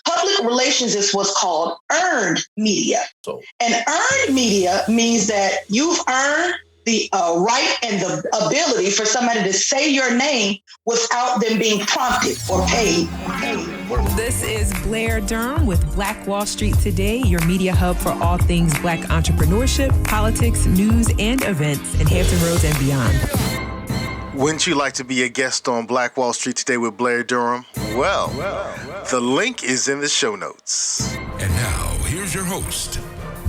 Public relations is what's called earned media. And earned media means that you've earned the right and the ability for somebody to say your name without them being prompted or paid. This is Blair Durham with Black Wall Street Today, your media hub for all things Black entrepreneurship, politics, news, and events in Hampton Roads and beyond. Wouldn't you like to be a guest on Black Wall Street Today with Blair Durham? Well, the link is in the show notes. And now, here's your host,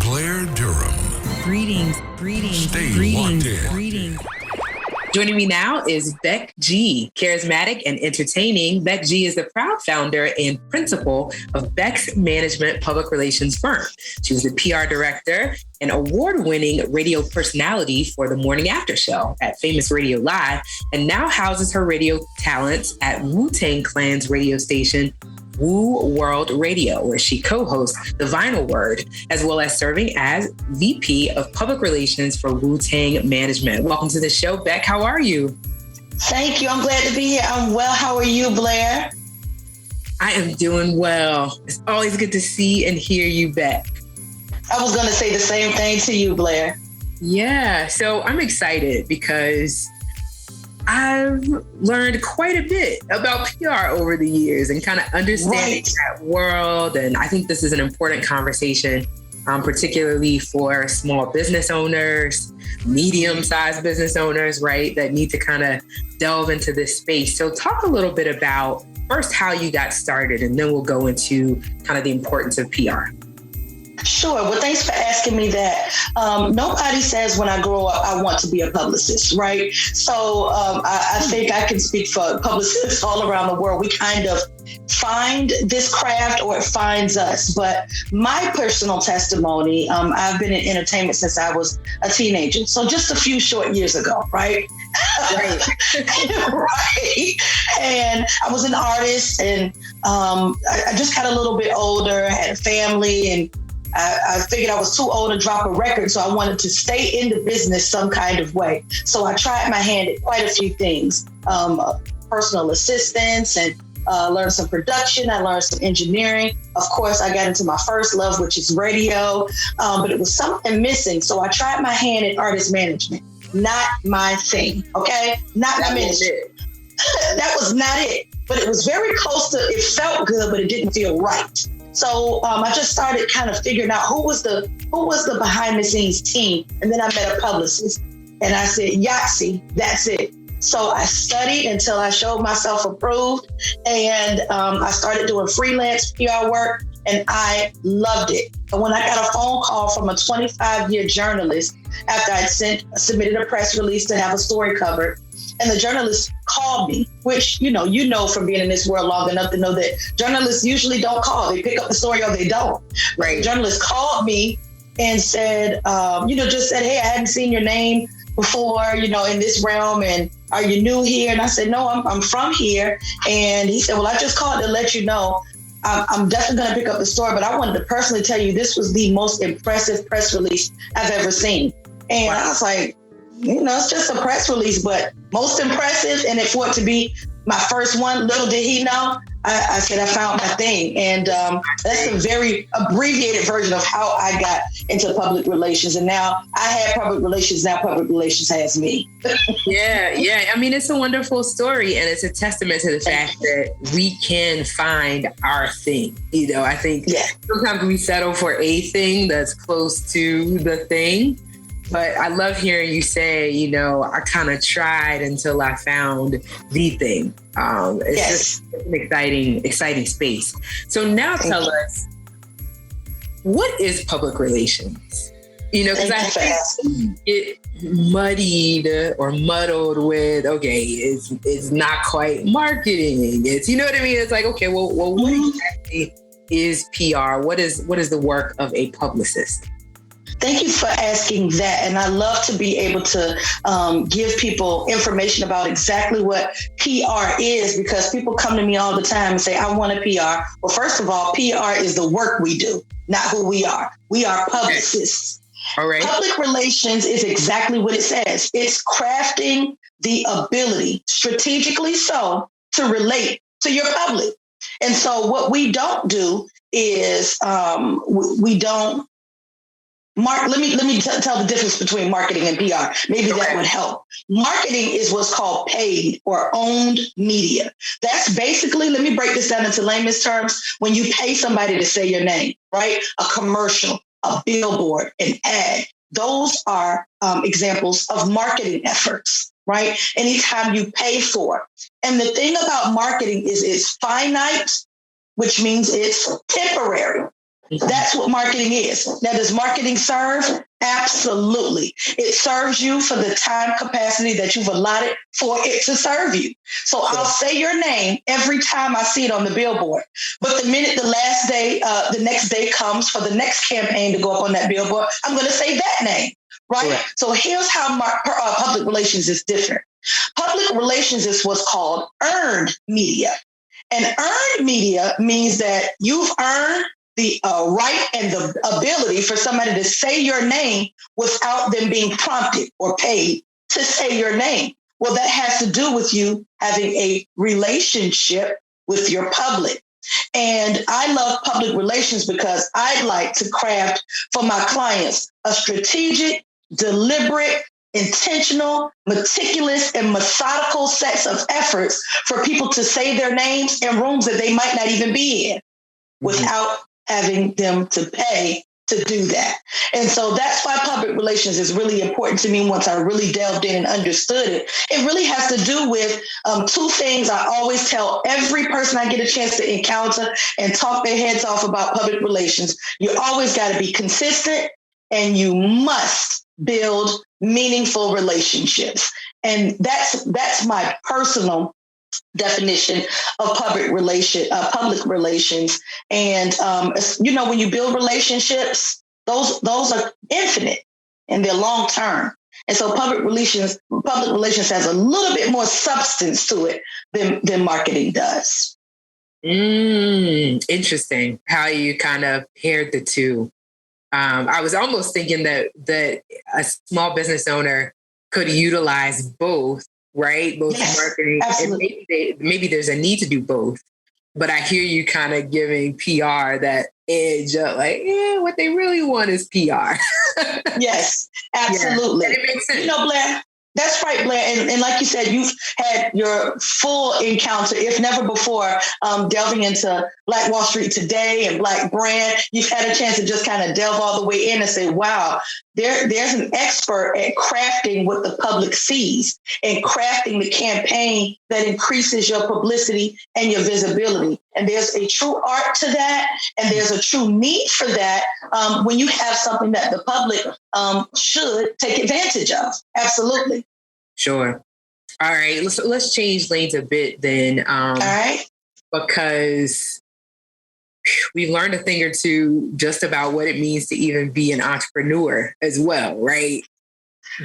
Blair Durham. Greetings. Joining me now is Beck G. Charismatic and entertaining, Beck G is the proud founder and principal of Beck's Management Public Relations firm. She was the PR director and award-winning radio personality for the Morning After Show at Famous Radio Live, and now houses her radio talents at Wu-Tang Clan's radio station, Woo World Radio, where she co-hosts The Vinyl Word, as well as serving as VP of Public Relations for Wu-Tang Management. Welcome to the show, Beck. How are you? Thank you. I'm glad to be here. I'm well. How are you, Blair? I am doing well. It's always good to see and hear you, Beck. I was going to say the same thing to you, Blair. Yeah, so I'm excited because I've learned quite a bit about PR over the years and kind of understanding that world. And I think this is an important conversation, particularly for small business owners, medium-sized business owners, right, that need to kind of delve into this space. So talk a little bit about first how you got started, and then we'll go into kind of the importance of PR. Sure. Well, thanks for asking me that. Nobody says when I grow up, I want to be a publicist, right? So I think I can speak for publicists all around the world. We kind of find this craft or it finds us. But my personal testimony, I've been in entertainment since I was a teenager. So just a few short years ago, right? Right. Right. And I was an artist, and I just got a little bit older, had a family, and I figured I was too old to drop a record, so I wanted to stay in the business some kind of way. So I tried my hand at quite a few things, personal assistance, and learned some production. I learned some engineering. Of course, I got into my first love, which is radio, but it was something missing. So I tried my hand at artist management. Not my thing, okay? Not my ministry. That was not it. But it was very close to, it felt good, but it didn't feel right. So I just started kind of figuring out who was the behind the scenes team. And then I met a publicist and I said, Yahtzee, that's it. So I studied until I showed myself approved, and I started doing freelance PR work, and I loved it. And when I got a phone call from a 25-year journalist after I'd submitted a press release to have a story covered, and the journalist called me, which, you know from being in this world long enough to know that journalists usually don't call. They pick up the story or they don't. Right. The journalist called me and said, just said, hey, I hadn't seen your name before, in this realm, and are you new here? And I said, no, I'm from here. And he said, well, I just called to let you know I'm definitely going to pick up the story, but I wanted to personally tell you this was the most impressive press release I've ever seen. And I was like, it's just a press release, but most impressive. And for it to be my first one, little did he know, I said, I found my thing. And that's a very abbreviated version of how I got into public relations. And now I had public relations. Now public relations has me. Yeah. I mean, it's a wonderful story. And it's a testament to the fact that we can find our thing. I think sometimes we settle for a thing that's close to the thing. But I love hearing you say, I kind of tried until I found the thing. It's just an exciting space. So now tell us, what is public relations? Because I think it muddied or muddled with, it's not quite marketing. It's, you know what I mean? It's like, okay, well, what exactly is PR? What is the work of a publicist? Thank you for asking that. And I love to be able to give people information about exactly what PR is, because people come to me all the time and say, I want a PR. Well, first of all, PR is the work we do, not who we are. We are publicists. All right. Public relations is exactly what it says. It's crafting the ability, strategically so, to relate to your public. And so what we don't do is we don't let me tell the difference between marketing and PR. Maybe that would help. Marketing is what's called paid or owned media. That's basically, let me break this down into layman's terms, when you pay somebody to say your name, right? A commercial, a billboard, an ad. Those are examples of marketing efforts, right? Anytime you pay for. And the thing about marketing is it's finite, which means it's temporary. That's what marketing is. Now, does marketing serve? Absolutely. It serves you for the time capacity that you've allotted for it to serve you. So I'll say your name every time I see it on the billboard. But the minute the next day comes for the next campaign to go up on that billboard, I'm going to say that name, right? Correct. So here's how public relations is different. Public relations is what's called earned media. And earned media means that you've earned the right and the ability for somebody to say your name without them being prompted or paid to say your name. Well, that has to do with you having a relationship with your public. And I love public relations because I like to craft for my clients a strategic, deliberate, intentional, meticulous, and methodical sets of efforts for people to say their names in rooms that they might not even be in without having them to pay to do that. And so that's why public relations is really important to me once I really delved in and understood it. It really has to do with two things I always tell every person I get a chance to encounter and talk their heads off about public relations. You always got to be consistent and you must build meaningful relationships. And that's my personal definition of public relations. And when you build relationships, those are infinite and they're long term. And so public relations has a little bit more substance to it than marketing does. Interesting how you kind of paired the two. I was almost thinking that a small business owner could utilize both, right? Both marketing absolutely. And maybe there's a need to do both. But I hear you kind of giving PR that edge of what they really want is PR. Yes, absolutely. Yeah. And it makes sense. Blair, that's right, Blair. And like you said, you've had your full encounter, if never before, delving into Black Wall Street Today and Black Brand. You've had a chance to just kind of delve all the way in and say, wow, there's an expert at crafting what the public sees and crafting the campaign that increases your publicity and your visibility. And there's a true art to that. And there's a true need for that when you have something that the public should take advantage of. Absolutely. Sure. All right. Let's change lanes a bit then. All right. Because we've learned a thing or two just about what it means to even be an entrepreneur as well, right?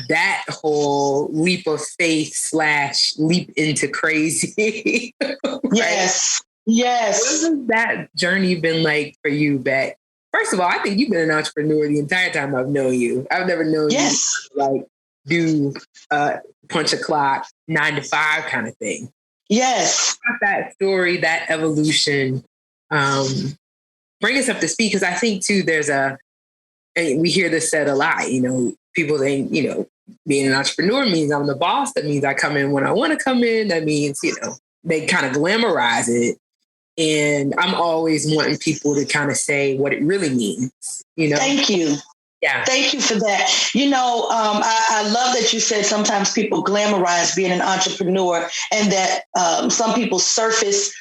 That whole leap of faith / leap into crazy. Right? Yes. What has that journey been like for you, Beck? First of all, I think you've been an entrepreneur the entire time I've known you. I've never known you do punch a clock, 9 to 5 kind of thing. Yes. That story, that evolution, bring us up to speed. Because I think too, we hear this said a lot, people think, being an entrepreneur means I'm the boss. That means I come in when I want to come in. That means, they kind of glamorize it. And I'm always wanting people to kind of say what it really means, Thank you. Yeah. Thank you for that. I love that you said sometimes people glamorize being an entrepreneur and that some people's surface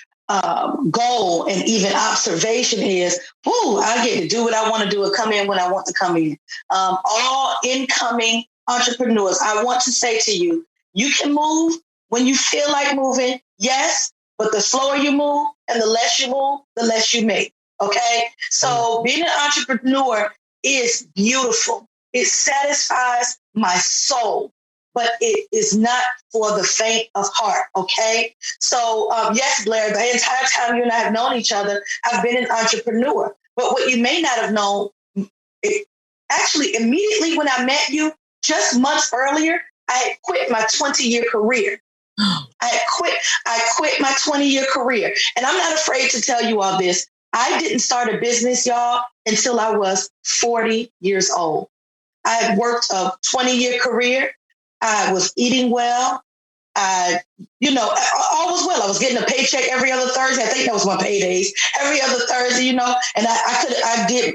goal and even observation is, I get to do what I want to do and come in when I want to come in. All incoming entrepreneurs, I want to say to you, you can move when you feel like moving. Yes. But the slower you move and the less you move, the less you make. Okay. So being an entrepreneur is beautiful. It satisfies my soul, but it is not for the faint of heart. Okay. So yes, Blair, the entire time you and I have known each other, I've been an entrepreneur. But what you may not have known, actually immediately when I met you, just months earlier, I had quit my 20-year career. I quit my 20-year career. And I'm not afraid to tell you all this. I didn't start a business, y'all, until I was 40 years old. I had worked a 20-year career. I was eating well. All was well. I was getting a paycheck every other Thursday. I think that was my paydays. Every other Thursday, and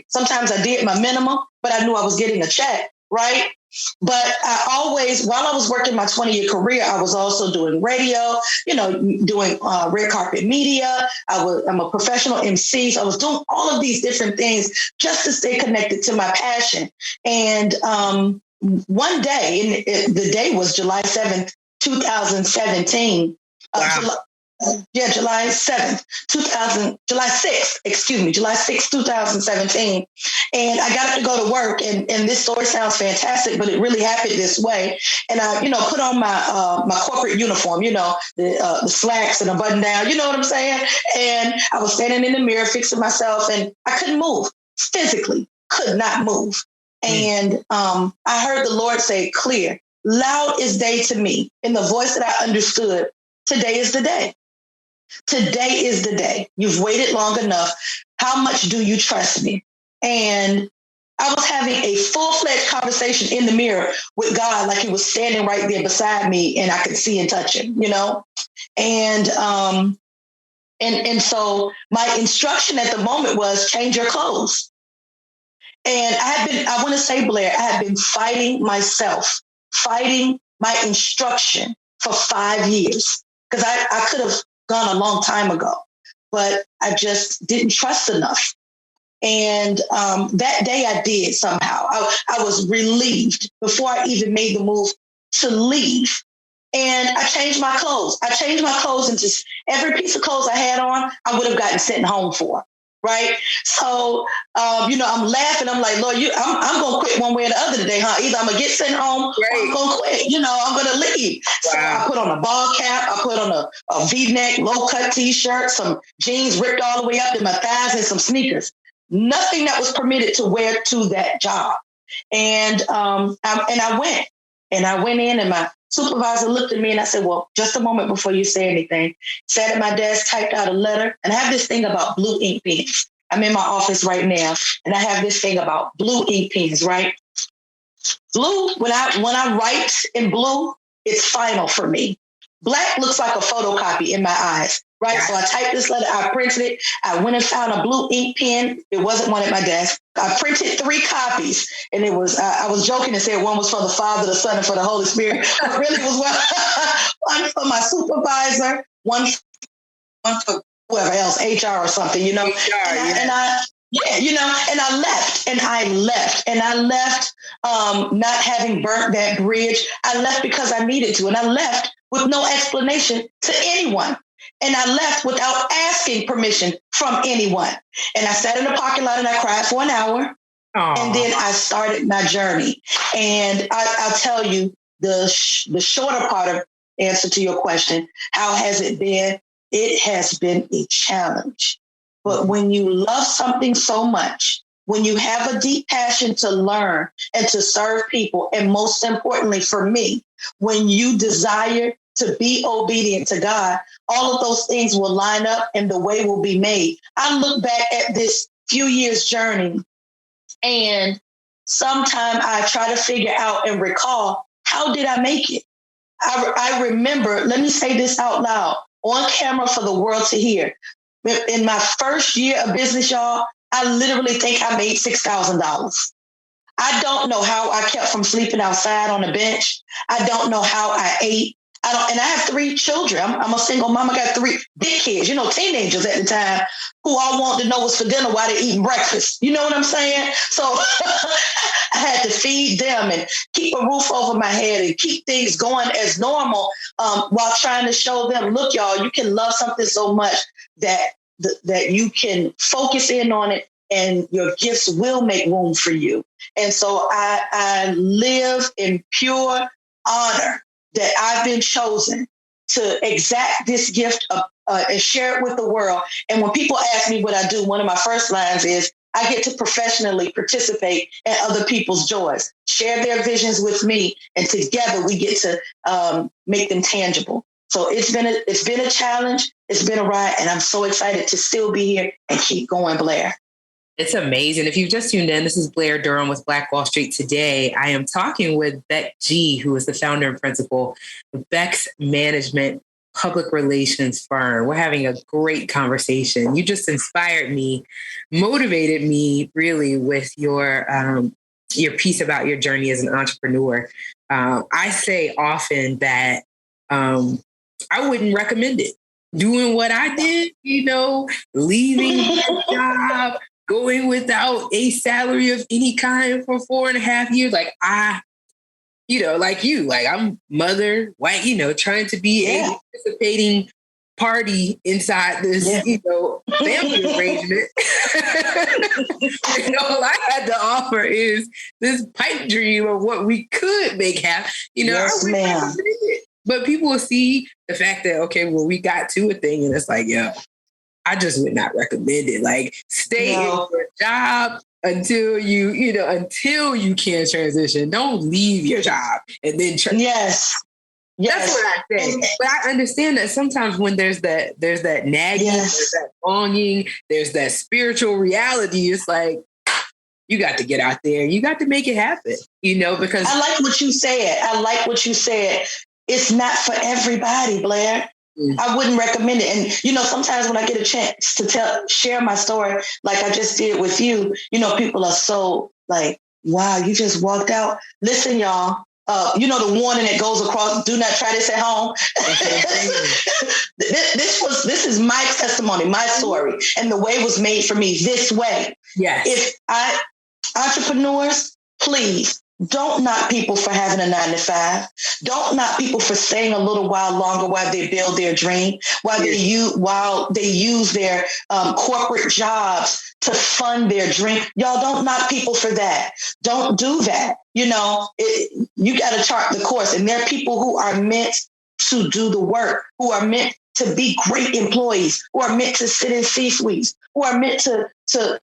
sometimes I did my minimum, but I knew I was getting a check, right? But while I was working my 20-year career, I was also doing radio, doing red carpet media. I'm a professional MC. So I was doing all of these different things just to stay connected to my passion. And one day, the day was July 7th, 2017. Wow. July 6th, 2017. And I got up to go to work, and this story sounds fantastic, but it really happened this way. And I, put on my corporate uniform, the slacks and a button down, you know what I'm saying? And I was standing in the mirror fixing myself, and I couldn't move, physically could not move. And I heard the Lord say, clear, loud is day to me, in the voice that I understood. Today is the day. Today is the day. You've waited long enough. How much do you trust me? And I was having a full-fledged conversation in the mirror with God, like he was standing right there beside me and I could see and touch him, And so my instruction at the moment was change your clothes. And I want to say, Blair, I had been fighting myself, fighting my instruction for 5 years, because I could have gone a long time ago, but I just didn't trust enough. And that day I did somehow. I was relieved before I even made the move to leave. And I changed my clothes. I changed my clothes into every piece of clothes I had on, I would have gotten sent home for. Right. So, I'm laughing. I'm like, Lord, I'm going to quit one way or the other today, huh? Either I'm going to get sent home or I'm going to quit. I'm going to leave. Wow. So I put on a ball cap. I put on a V-neck, low-cut T-shirt, some jeans ripped all the way up to my thighs, and some sneakers. Nothing that was permitted to wear to that job. And I went. And I went in, and my supervisor looked at me, and I said, well, just a moment before you say anything. Sat at my desk, typed out a letter, and I have this thing about blue ink pens. I'm in my office right now, and I have this thing about blue ink pens, right? Blue, when I write in blue, it's final for me. Black looks like a photocopy in my eyes, right? So I typed this letter, I printed it. I went and found a blue ink pen. It wasn't one at my desk. I printed 3 copies, and it was, I was joking and said one was for the Father, the Son, and for the Holy Spirit. But really was one for my supervisor, one for whoever else, HR or something, HR, and I left not having burnt that bridge. I left because I needed to, and I left with no explanation to anyone. And I left without asking permission from anyone. And I sat in the parking lot and I cried for an hour. Aww. And then I started my journey. And I'll tell you the shorter part of answer to your question. How has it been? It has been a challenge. But when you love something so much, when you have a deep passion to learn and to serve people, and most importantly for me, when you desire to be obedient to God, all of those things will line up and the way will be made. I look back at this few years journey, and sometime I try to figure out and recall, how did I make it? I remember, let me say this out loud, on camera for the world to hear. In my first year of business, y'all, I literally think I made $6,000. I don't know how I kept from sleeping outside on the bench. I don't know how I ate. And I have 3 children. I'm a single mom. I got 3 big kids, teenagers at the time, who all wanted to know what's for dinner while they're eating breakfast. You know what I'm saying? So I had to feed them and keep a roof over my head and keep things going as normal, while trying to show them, look, y'all, you can love something so much that you can focus in on it and your gifts will make room for you. And so I live in pure honor that I've been chosen to exact this gift and share it with the world. And when people ask me what I do, one of my first lines is, I get to professionally participate in other people's joys, share their visions with me, and together we get to make them tangible. So it's been a challenge. It's been a ride, and I'm so excited to still be here and keep going, Blair. It's amazing. If you've just tuned in, this is Blair Durham with Black Wall Street. Today, I am talking with Beck G, who is the founder and principal of Beck's Management Public Relations firm. We're having a great conversation. You just inspired me, motivated me really with your piece about your journey as an entrepreneur. I say often that I wouldn't recommend it. Doing what I did, leaving my job, going without a salary of any kind for 4.5 years. Like I'm mother, white, trying to be a participating party inside this, family arrangement. All I had to offer is this pipe dream of what we could make happen. Yes, ma'am. But people will see the fact that, okay, well, we got to a thing and it's like, I just would not recommend it. Like, stay in your job until you can transition. Don't leave your job and then transition. Yes. That's what I say. But I understand that sometimes when there's that nagging, there's that longing, there's that spiritual reality, it's like, you got to get out there. You got to make it happen, because I like what you said. It's not for everybody, Blair. I wouldn't recommend it. And, sometimes when I get a chance to share my story, like I just did with you, people are so like, wow, you just walked out. Listen, y'all, the warning that goes across, do not try this at home. This is my testimony, my story, and the way was made for me this way. Yes. Entrepreneurs, please, don't knock people for having a 9-to-5. Don't knock people for staying a little while longer while they build their dream, while they use their corporate jobs to fund their dream. Y'all don't knock people for that. Don't do that. You got to chart the course. And there are people who are meant to do the work, who are meant to be great employees, who are meant to sit in C-suites, who are meant to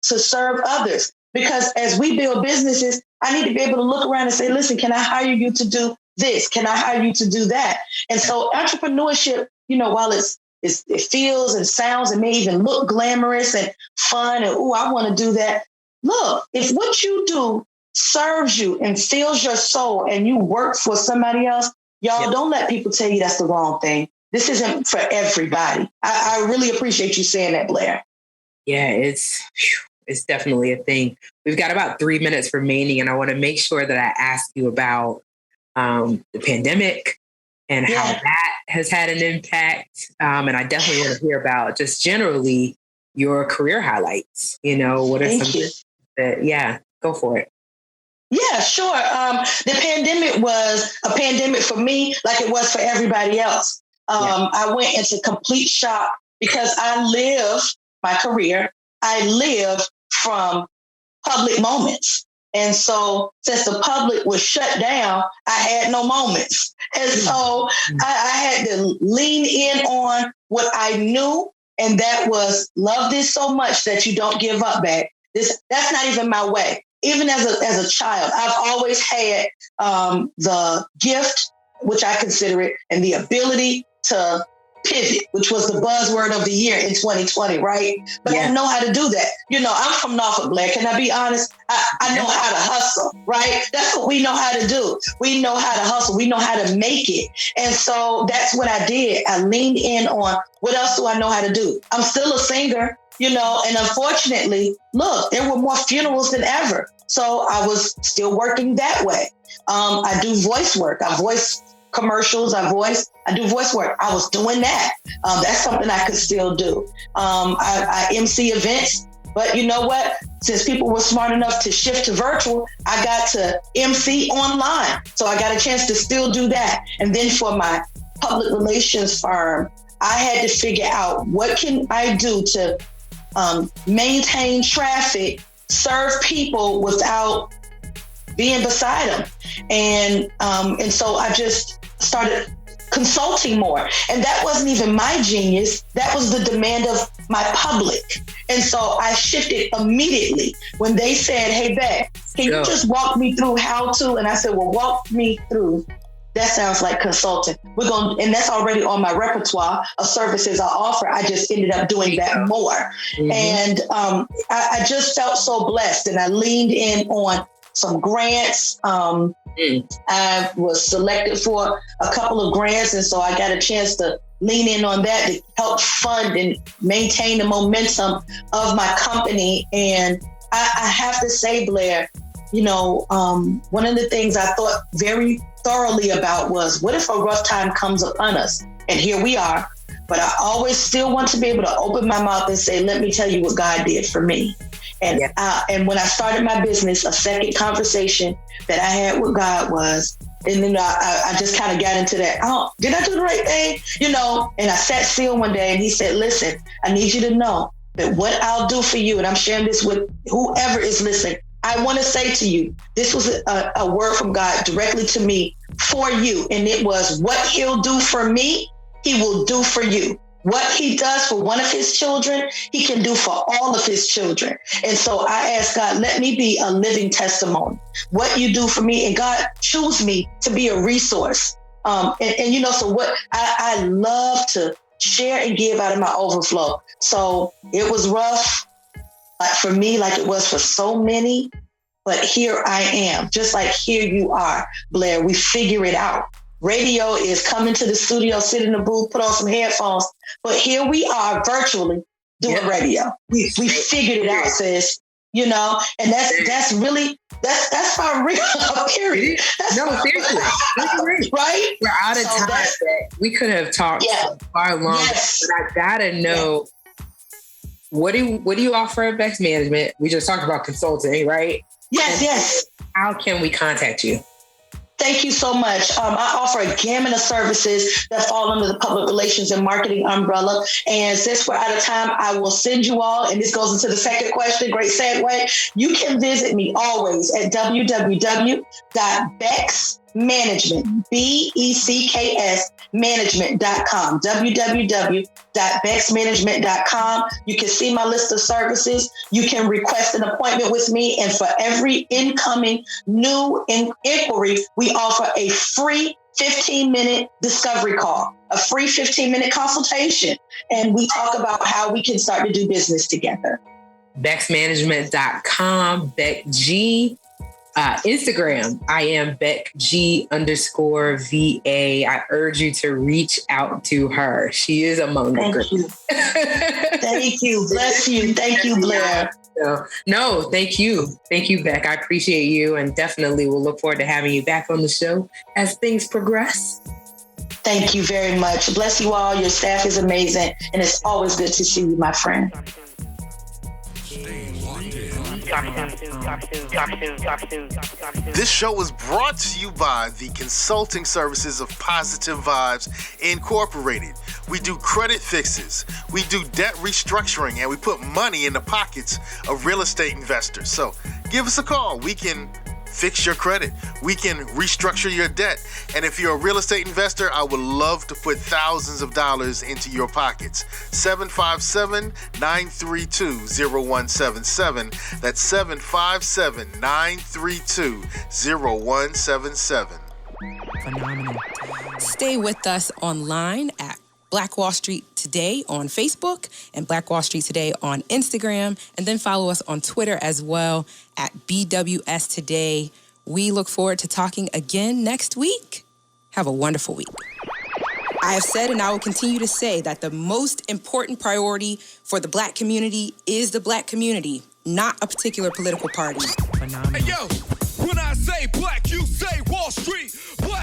serve others. Because as we build businesses, I need to be able to look around and say, listen, can I hire you to do this? Can I hire you to do that? And so entrepreneurship, while it feels and sounds and may even look glamorous and fun and, I want to do that. Look, if what you do serves you and fills your soul and you work for somebody else, y'all don't let people tell you that's the wrong thing. This isn't for everybody. I really appreciate you saying that, Blair. Yeah, it's definitely a thing. We've got about 3 minutes remaining, and I want to make sure that I ask you about the pandemic and how that has had an impact. And I definitely want to hear about just generally your career highlights. What are some that, go for it. Yeah, sure. The pandemic was a pandemic for me like it was for everybody else. I went into complete shock because I live from public moments. And so since the public was shut down, I had no moments. And so I had to lean in on what I knew. And that was love this so much that you don't give up, Beck. That's not even my way. Even as a child, I've always had the gift, which I consider it, and the ability to pivot, which was the buzzword of the year in 2020, right? But I know how to do that. I'm from Norfolk, Blair. Can I be honest? I know how to hustle, right? That's what we know how to do. We know how to hustle. We know how to make it. And so that's what I did. I leaned in on what else do I know how to do? I'm still a singer, and unfortunately, look, there were more funerals than ever. So I was still working that way. I do voice work. I voice commercials. I do voice work. I was doing that. That's something I could still do. I MC events, but you know what? Since people were smart enough to shift to virtual, I got to MC online. So I got a chance to still do that. And then for my public relations firm, I had to figure out what can I do to maintain traffic, serve people without being beside them. And so I just started consulting more. And that wasn't even my genius. That was the demand of my public. And so I shifted immediately when they said, hey, Beck, can you just walk me through how to? And I said, well, walk me through that sounds like consulting. And that's already on my repertoire of services I offer. I just ended up doing that more. Mm-hmm. And I just felt so blessed, and I leaned in on some grants. I was selected for a couple of grants, and so I got a chance to lean in on that to help fund and maintain the momentum of my company. And I have to say, Blair, one of the things I thought very thoroughly about was, what if a rough time comes upon us? And here we are. But I always still want to be able to open my mouth and say, let me tell you what God did for me. And and when I started my business, a second conversation that I had with God was, and then I just kind of got into that, did I do the right thing? And I sat still one day and he said, listen, I need you to know that what I'll do for you, and I'm sharing this with whoever is listening, I want to say to you, this was a word from God directly to me for you. And it was, what he'll do for me, he will do for you. What he does for one of his children, he can do for all of his children. And so I asked God, let me be a living testimony. What you do for me, and God choose me to be a resource. So what I love to share and give out of my overflow. So it was rough for me, like it was for so many, but here I am, just like here you are, Blair. We figure it out. Radio is coming to the studio, sit in the booth, put on some headphones, but here we are virtually doing radio. We figured it out, sis. And that's really that's my real period. Seriously, right? We're out of time. We could have talked far longer, but I gotta know, what do you offer at Beck's Management? We just talked about consulting, right? Yes. How can we contact you? Thank you so much. I offer a gamut of services that fall under the public relations and marketing umbrella. And since we're out of time, I will send you all, and this goes into the second question, great segue. You can visit me always at www.becksmanagement, BECKS management.com, www.becksmanagement.com. You can see my list of services. You can request an appointment with me. And for every incoming new inquiry, we offer a free 15-minute discovery call, a free 15-minute consultation. And we talk about how we can start to do business together. BecksManagement.com, Beck G. Instagram, I am Beck G_VA. I urge you to reach out to her. She is among the group. Thank you. Bless you. Thank you, Blair. No, thank you. Thank you, Beck. I appreciate you, and definitely we'll look forward to having you back on the show as things progress. Thank you very much. Bless you all. Your staff is amazing, and it's always good to see you, my friend. This show was brought to you by the consulting services of Positive Vibes Incorporated. We do credit fixes, we do debt restructuring, and we put money in the pockets of real estate investors. So give us a call. We can fix your credit. We can restructure your debt. And if you're a real estate investor, I would love to put thousands of dollars into your pockets. 757-932-0177. That's 757-932-0177. Phenomenal. Stay with us online at Black Wall Street Today on Facebook and Black Wall Street Today on Instagram, and then follow us on Twitter as well at BWS Today. We look forward to talking again next week. Have a wonderful week. I have said, and I will continue to say, that the most important priority for the Black community is the Black community, not a particular political party. Phenomenal. Hey, yo, when I say black, you say Wall Street. Black